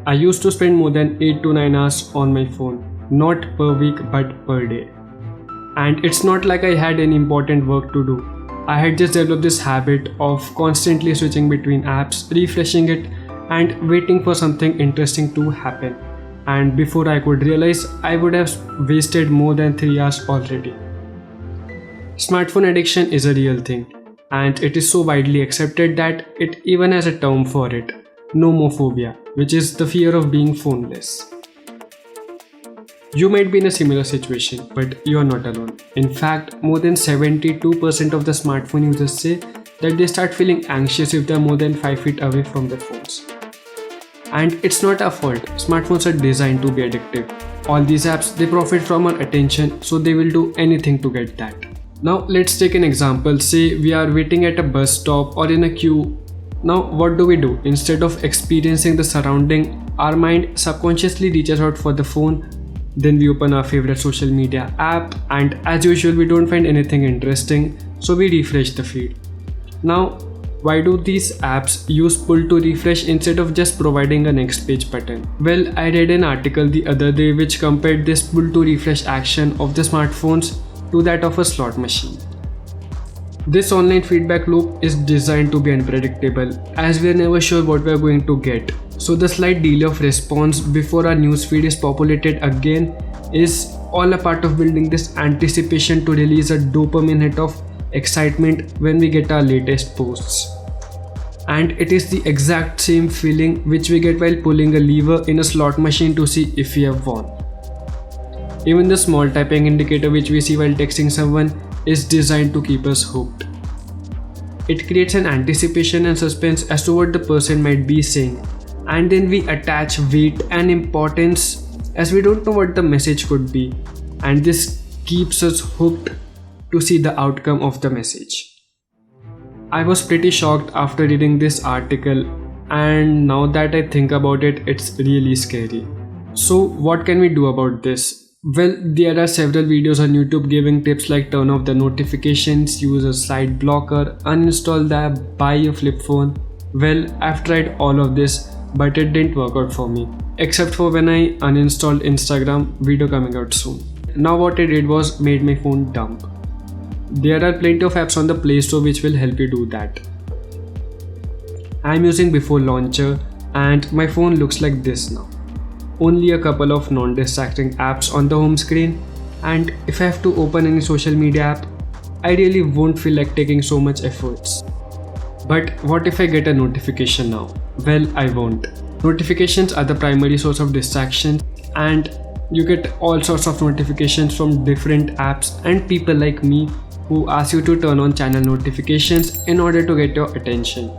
I used to spend more than 8 to 9 hours on my phone, not per week but per day. And it's not like I had any important work to do. I had just developed this habit of constantly switching between apps, refreshing it, and waiting for something interesting to happen. And before I could realize, I would have wasted more than 3 hours already. Smartphone addiction is a real thing, and it is so widely accepted that it even has a term for it, nomophobia, which is the fear of being phoneless. You might be in a similar situation, but you are not alone. In fact, more than 72% of the smartphone users say that they start feeling anxious if they are more than 5 feet away from their phones. And it's not our fault. Smartphones are designed to be addictive. All these apps, they profit from our attention, so they will do anything to get that. Now let's take an example. Say we are waiting at a bus stop or in a queue. Now what do? Instead of experiencing the surrounding, our mind subconsciously reaches out for the phone. Then we open our favorite social media app, and as usual we don't find anything interesting, so we refresh the feed. Now, why do these apps use pull to refresh instead of just providing a next page button? Well, I read an article the other day which compared this pull to refresh action of the smartphones to that of a slot machine. This online feedback loop is designed to be unpredictable, as we are never sure what we are going to get. So the slight delay of response before our newsfeed is populated again is all a part of building this anticipation to release a dopamine hit of excitement when we get our latest posts. And it is the exact same feeling which we get while pulling a lever in a slot machine to see if we have won. Even the small typing indicator which we see while texting someone is designed to keep us hooked. It creates an anticipation and suspense as to what the person might be saying, and then we attach weight and importance as we don't know what the message could be, and this keeps us hooked to see the outcome of the message. I was pretty shocked after reading this article, and now that I think about it, it's really scary. So what can we do about this? Well, there are several videos on YouTube giving tips like turn off the notifications, use a site blocker, uninstall the app, buy a flip phone. Well, I've tried all of this, but it didn't work out for me, except for when I uninstalled Instagram, video coming out soon. Now what I did was made my phone dumb. There are plenty of apps on the Play Store which will help you do that. I'm using Before Launcher and my phone looks like this now. Only a couple of non-distracting apps on the home screen, and if I have to open any social media app, I really won't feel like taking so much efforts. But what if I get a notification now? Well, I won't. Notifications are the primary source of distraction, and you get all sorts of notifications from different apps and people like me who ask you to turn on channel notifications in order to get your attention.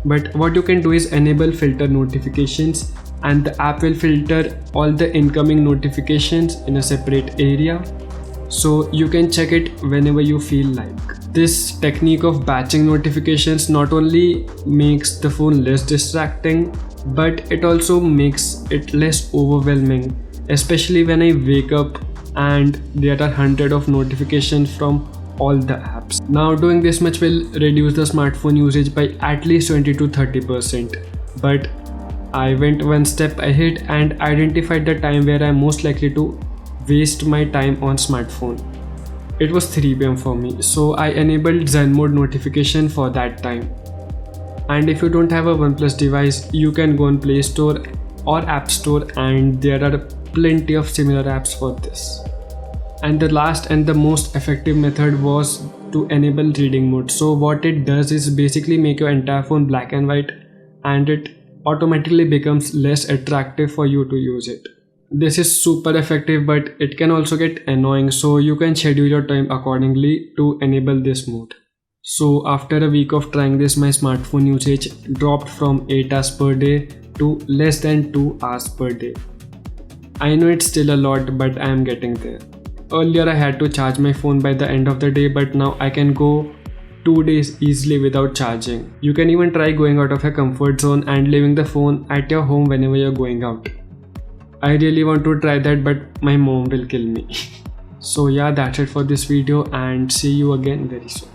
But what you can do is enable filter notifications, and the app will filter all the incoming notifications in a separate area, so you can check it whenever you feel like. This technique of batching notifications not only makes the phone less distracting, but it also makes it less overwhelming, especially when I wake up and there are hundreds of notifications from all the apps. Now doing this much will reduce the smartphone usage by at least 20 to 30%, but I went one step ahead and identified the time where I'm most likely to waste my time on smartphone. It was 3 PM for me, so I enabled Zen mode notification for that time. And if you don't have a OnePlus device, you can go on Play Store or App Store, and there are plenty of similar apps for this. And the last and the most effective method was to enable reading mode. So what it does is basically make your entire phone black and white, and it automatically becomes less attractive for you to use it. This is super effective, but it can also get annoying, so you can schedule your time accordingly to enable this mode. So after a week of trying this, my smartphone usage dropped from 8 hours per day to less than 2 hours per day. I know it's still a lot, but I am getting there. Earlier I had to charge my phone by the end of the day, but now I can go 2 days easily without charging. You can even try going out of your comfort zone and leaving the phone at your home whenever you're going out. I really want to try that, but my mom will kill me. So yeah, that's it for this video, and see you again very soon.